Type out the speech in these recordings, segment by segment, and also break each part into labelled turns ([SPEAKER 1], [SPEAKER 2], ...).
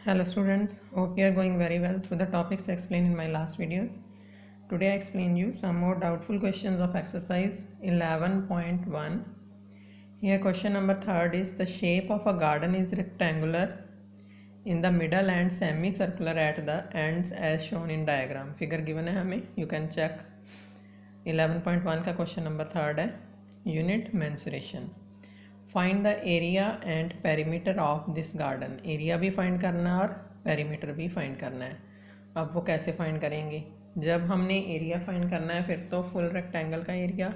[SPEAKER 1] Hello students, hope you are going very well through the topics explained in my last videos. Today I explain you some more doubtful questions of exercise 11.1. Here question number 3 is the shape of a garden is rectangular in the middle and semicircular at the ends as shown in diagram. Figure given है हमें, you can check. 11.1 का question number 3 है. Unit mensuration. Find the area and perimeter of this garden. Area भी find करना है और perimeter भी find करना है. अब वो कैसे फाइंड करेंगे? जब हमने एरिया फाइंड करना है फिर तो फुल रेक्टेंगल का area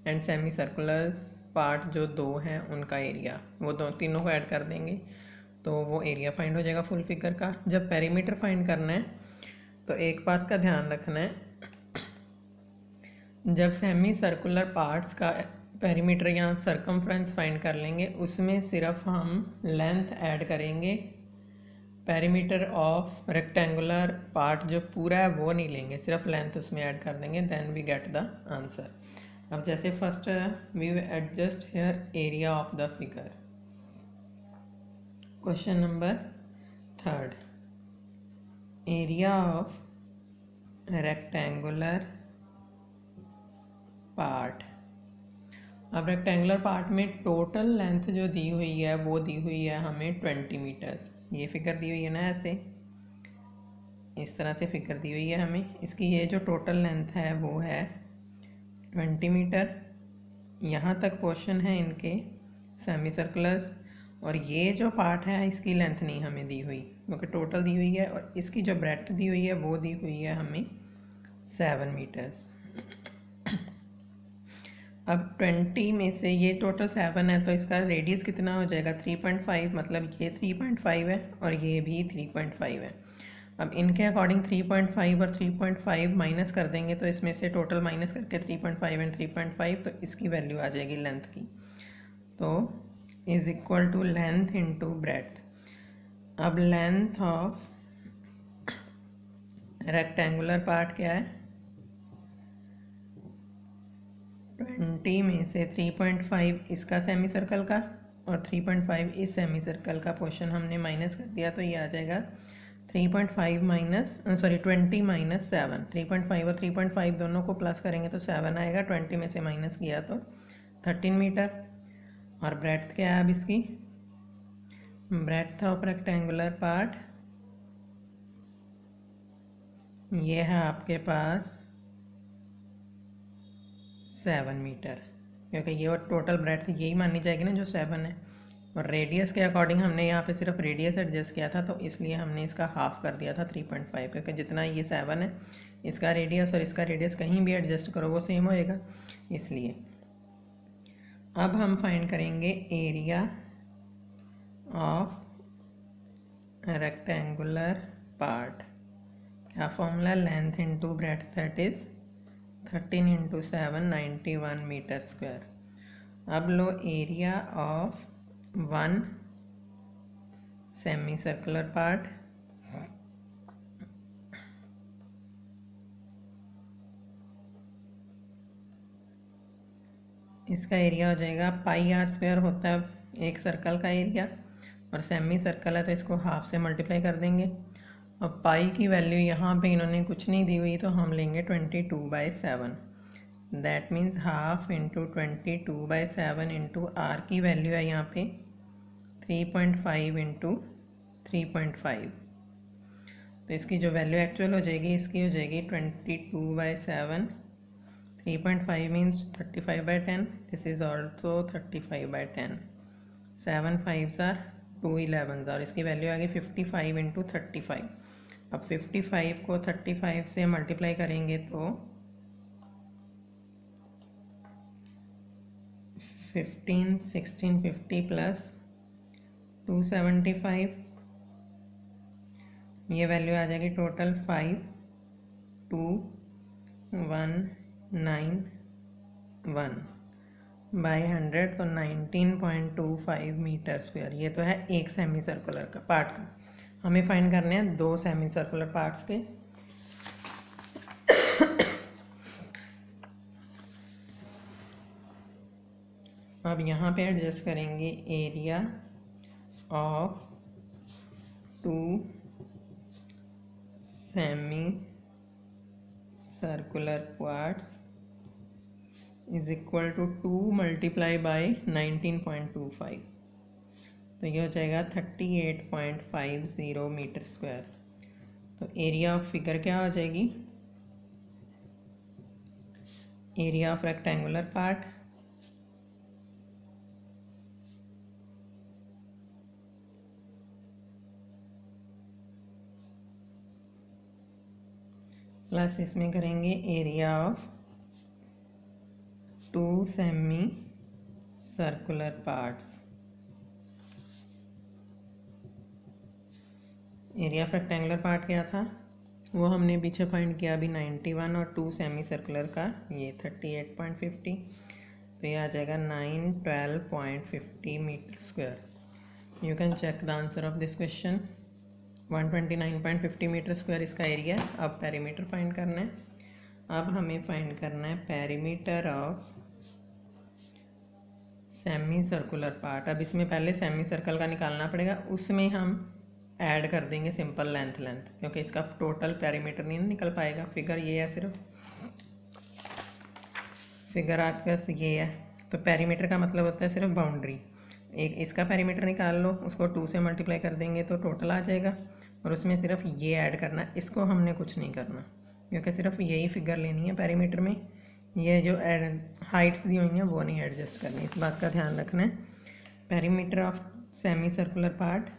[SPEAKER 1] and semi circulars part जो दो हैं उनका एरिया, वो दो तीनों को ऐड कर देंगे तो वो एरिया फाइंड हो जाएगा फुल फिगर का. जब पेरीमीटर फाइंड करना है तो एक बात का ध्यान रखना है, जब सेमी सर्कुलर पार्ट्स का पेरीमीटर या सर्कमफ्रेंस फाइंड कर लेंगे उसमें सिर्फ हम लेंथ ऐड करेंगे. पेरीमीटर ऑफ रेक्टेंगुलर पार्ट जो पूरा है वो नहीं लेंगे, सिर्फ लेंथ उसमें ऐड कर देंगे, then we get the answer. अब जैसे first we adjust here area of the figure. Question number 3, area of rectangular part. अब रेक्टेंगुलर पार्ट में टोटल लेंथ जो दी हुई है वो दी हुई है हमें 20 मीटर्स. ये फिगर दी हुई है ना, ऐसे इस तरह से फिगर दी हुई है हमें. इसकी ये जो टोटल लेंथ है वो है 20 मीटर. यहाँ तक पोर्शन है इनके सेमी सर्कुलर्स, और ये जो पार्ट है इसकी लेंथ नहीं हमें दी हुई क्योंकि टोटल दी हुई है, और इसकी जो ब्रेड्थ दी हुई है वो दी हुई है हमें 7 मीटर्स. अब 20 में से ये टोटल 7 है तो इसका रेडियस कितना हो जाएगा 3.5, मतलब ये 3.5 है और ये भी 3.5 है. अब इनके अकॉर्डिंग 3.5 और 3.5 माइनस कर देंगे तो इसमें से टोटल माइनस करके 3.5 एंड 3.5 तो इसकी वैल्यू आ जाएगी लेंथ की, तो is equal to length into breadth. अब लेंथ ऑफ रेक्टेंगुलर पार्ट क्या है, 20 में से 3.5 इसका सेमी सर्कल का और 3.5 इस सेमी सर्कल का पोर्शन हमने माइनस कर दिया तो ये आ जाएगा 3.5 माइनस 20 माइनस 7. 3.5 और 3.5 दोनों को प्लस करेंगे तो 7 आएगा, 20 में से माइनस किया तो 13 मीटर. और ब्रेड्थ क्या है अब इसकी, ब्रेड्थ ऑफ रेक्टेंगुलर पार्ट ये है आपके पास 7 मीटर, क्योंकि ये और टोटल ब्रेड्थ यही मानी जाएगी ना जो 7 है. और रेडियस के अकॉर्डिंग हमने यहाँ पे सिर्फ रेडियस एडजस्ट किया था तो इसलिए हमने इसका हाफ कर दिया था 3.5, क्योंकि जितना ये 7 है इसका रेडियस और इसका रेडियस कहीं भी एडजस्ट करो वो सेम होएगा इसलिए. अब हम फाइंड करेंगे एरिया ऑफ रेक्टेंगुलर पार्ट. क्या formula, length into breadth, that is 13 into 7 91 metre square. अब लो area of 1 semi circular part. इसका एरिया हो जाएगा पाई आर स्क्वायर, होता है एक सर्कल का एरिया, और सेमी सर्कल है तो इसको हाफ से मल्टीप्लाई कर देंगे. अब पाई की वैल्यू यहाँ पे इन्होंने कुछ नहीं दी हुई तो हम लेंगे 22/7. That means half into 22/7 into R की वैल्यू है यहाँ पे 3.5 इंटू 3.5. तो इसकी जो वैल्यू एक्चुअल हो जाएगी इसकी हो जाएगी 22/7. 3.5 means 35/10. This is also 35/10. 7 5s are 2 11s, और इसकी वैल्यू आ गई 55 इंटू 35. अब 55 को 35 से मल्टीप्लाई करेंगे तो 15 16 50 प्लस 275, ये वैल्यू आ जाएगी टोटल 5291 बाई 100 तो 19.25 मीटर स्क्वायर. ये तो है एक सेमी सर्कुलर का पार्ट का. हमें फाइंड करने हैं दो सेमी सर्कुलर पार्ट्स के. अब यहाँ पे एडजस्ट करेंगे area of two semi circular parts is equal to 2 multiply by 19.25, तो ये हो जाएगा 38.50 मीटर स्क्वायर। तो एरिया ऑफ फिगर क्या हो जाएगी, area of rectangular part plus इसमें करेंगे area of 2 semi circular parts. Area of rectangular part क्या था वो हमने पीछे फाइंड किया अभी 91, और 2 सेमी सर्कुलर का ये 38.50, तो ये आ जाएगा 912.50 metre square. You can check the answer of this question. 129.50 metre square इसका एरिया। अब पेरीमीटर फाइंड करना है। अब हमें फाइंड करना है perimeter of semi circular part. अब इसमें पहले सेमी सर्कल का निकालना पड़ेगा, उसमें हम ऐड कर देंगे सिंपल लेंथ क्योंकि इसका टोटल पेरीमीटर नहीं निकल पाएगा। फिगर ये है, सिर्फ फिगर आपके पास ये है, तो पेरीमीटर का मतलब होता है सिर्फ बाउंड्री। एक इसका पेरीमीटर निकाल लो, उसको 2 से मल्टीप्लाई कर देंगे तो टोटल आ जाएगा, और उसमें सिर्फ ये ऐड करना, इसको हमने कुछ नहीं करना क्योंकि सिर्फ यही फिगर लेनी है पेरीमीटर में। ये जो हाइट्स दी हुई हैं वो नहीं एडजस्ट करनी, इस बात का ध्यान रखना है। Perimeter of semi circular part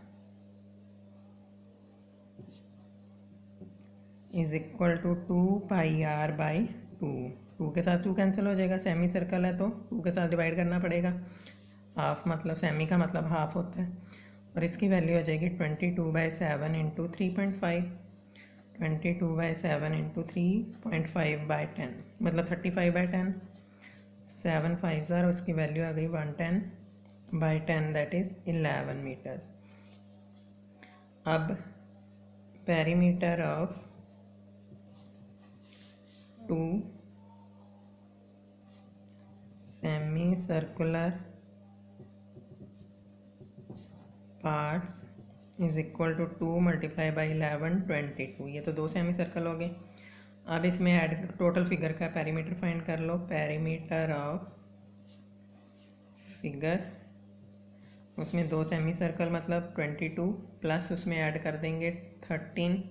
[SPEAKER 1] is equal to 2πr/2। 2 के साथ 2 कैंसिल हो जाएगा, सेमी सर्कल है तो 2 के साथ डिवाइड करना पड़ेगा। हाफ मतलब सेमी का मतलब हाफ होता है, और इसकी वैल्यू हो जाएगी 22/7 इंटू 3.5। 22/7 इंटू 3.5/10 मतलब 35/10। 7 5 और उसकी वैल्यू आ गई 110/10, दैट इज़ 11 मीटर्स। अब perimeter of 2 semi circular parts is equal to 2 multiply by 11 22। ये तो 2 सेमी सर्कल हो गए। अब इसमें ऐड टोटल फिगर का पेरीमीटर फाइंड कर लो। पेरीमीटर ऑफ फिगर, उसमें 2 सेमी सर्कल मतलब 22 प्लस उसमें ऐड कर देंगे 13।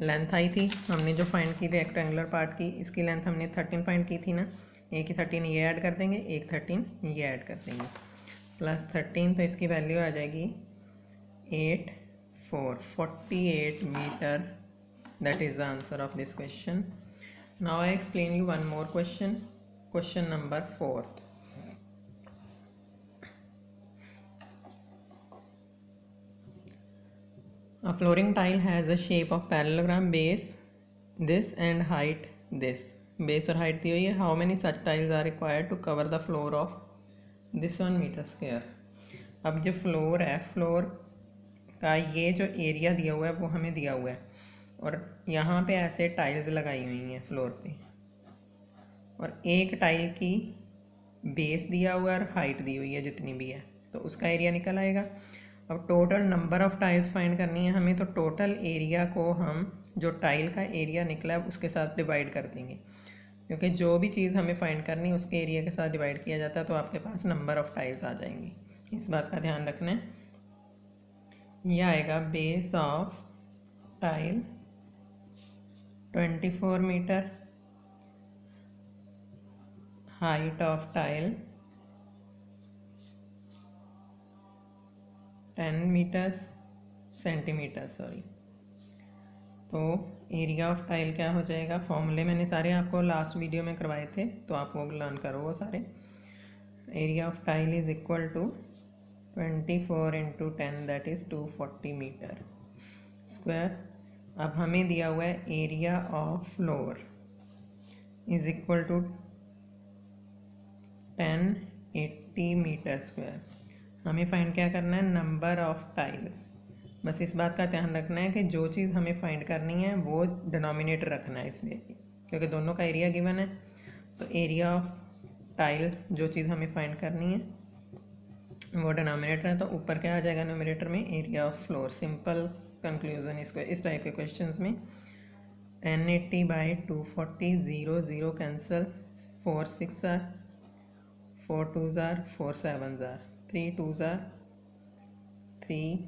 [SPEAKER 1] लेंथ आई थी हमने जो फाइंड की रेक्टेंगुलर पार्ट की, इसकी लेंथ हमने 13 फाइंड की थी ना, एक ही 13 ये ऐड कर देंगे, एक 13 ये ऐड कर देंगे, प्लस 13, तो इसकी वैल्यू आ जाएगी 48 metre. That is the answer of this question. Now I explain you one more question, question number 4। A flooring tile has a shape of parallelogram, base this and height this. Base और height दी हुई है. How many such tiles are required to cover the floor of this 1 meter square? अब जो floor है, floor का ये जो area दिया हुआ है वो हमें दिया हुआ है, और यहाँ पे ऐसे टाइल्स लगाई हुई हैं फ्लोर पे, और एक टाइल की बेस दिया हुआ है और हाइट दी हुई है जितनी भी है, तो उसका एरिया निकल आएगा। अब total number of tiles find करनी है हमें, तो टोटल एरिया को हम जो टाइल का एरिया निकला है उसके साथ डिवाइड कर देंगे, क्योंकि जो भी चीज़ हमें फाइंड करनी है उसके एरिया के साथ डिवाइड किया जाता है, तो आपके पास नंबर ऑफ़ टाइल्स आ जाएंगी। इस बात का ध्यान रखना है। यह आएगा base of tile 24 metre, height of tile 10 metres centimetre sorry. तो एरिया ऑफ टाइल क्या हो जाएगा, फॉर्मूले मैंने सारे आपको लास्ट वीडियो में करवाए थे, तो आप वो लर्न करो वो सारे। Area of tile is equal to 24 into 10 that is 240 metre square. अब हमें दिया हुआ है area of floor is equal to 1080 metre square. हमें फाइंड क्या करना है, नंबर ऑफ़ टाइल्स। बस इस बात का ध्यान रखना है कि जो चीज़ हमें फाइंड करनी है वो डिनोमिनेटर रखना है इसमें, क्योंकि दोनों का एरिया गिवन है। तो एरिया ऑफ टाइल जो चीज़ हमें फाइंड करनी है वो डिनोमिनेटर है, तो ऊपर क्या आ जाएगा न्यूमरेटर में, area of floor. Simple conclusion इसको इस टाइप के क्वेश्चंस में 1080 by 240 0 0 cancel 4 6 are 4 2s are 4 7s are 3 2s are 3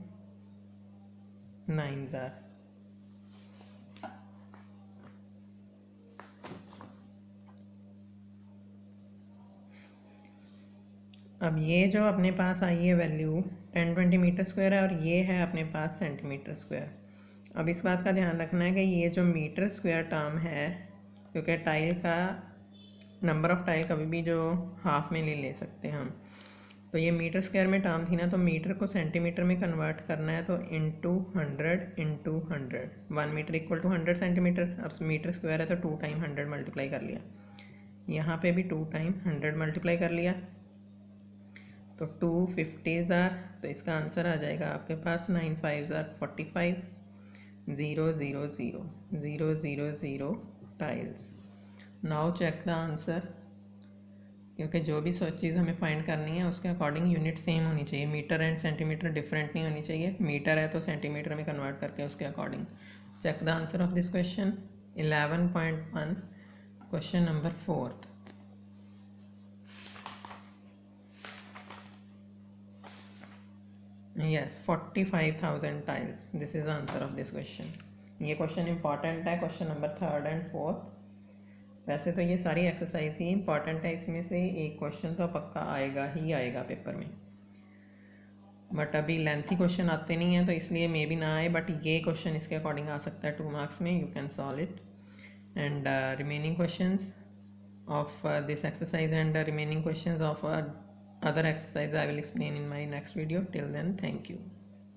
[SPEAKER 1] 9s are. अब ये जो अपने पास आई है वैल्यू 1020 मीटर स्क्वायर है और ये है अपने पास सेंटीमीटर स्क्वायर। अब इस बात का ध्यान रखना है कि ये जो मीटर स्क्वायर टर्म है, क्योंकि टाइल का नंबर ऑफ टाइल कभी भी जो हाफ में ले सकते हैं हम, तो ये मीटर स्क्वायर में टर्म थी ना, तो मीटर को सेंटीमीटर में कन्वर्ट करना है, तो into 100 1 metre equal to 100 centimetre. अब मीटर स्क्वायर है तो 2 टाइम 100 मल्टीप्लाई कर लिया, यहाँ पे भी 2 टाइम 100 मल्टीप्लाई कर लिया, तो 2 50s आर, तो इसका आंसर आ जाएगा आपके पास 9 5s are 45 0 0 0 0 0 0 tiles. Now check the answer, क्योंकि जो भी चीज़ हमें फाइंड करनी है उसके अकॉर्डिंग यूनिट सेम होनी चाहिए, मीटर एंड सेंटीमीटर डिफरेंट नहीं होनी चाहिए। मीटर है तो सेंटीमीटर में कन्वर्ट करके उसके according. Check the answer of this question 11.1 question number 4। Yes, 45,000 tiles. This is the answer of this question. ये क्वेश्चन इंपॉर्टेंट है, question number 3rd and 4th। वैसे तो ये सारी एक्सरसाइज ही इंपॉर्टेंट है, इसमें से एक क्वेश्चन तो पक्का आएगा ही आएगा पेपर में, बट अभी लेंथी क्वेश्चन आते नहीं हैं तो इसलिए मे बी ना आए, बट ये क्वेश्चन इसके अकॉर्डिंग आ सकता है 2 मार्क्स में। You can solve it and remaining questions of this exercise and remaining questions of other exercise I will explain in my next video. Till then, thank you.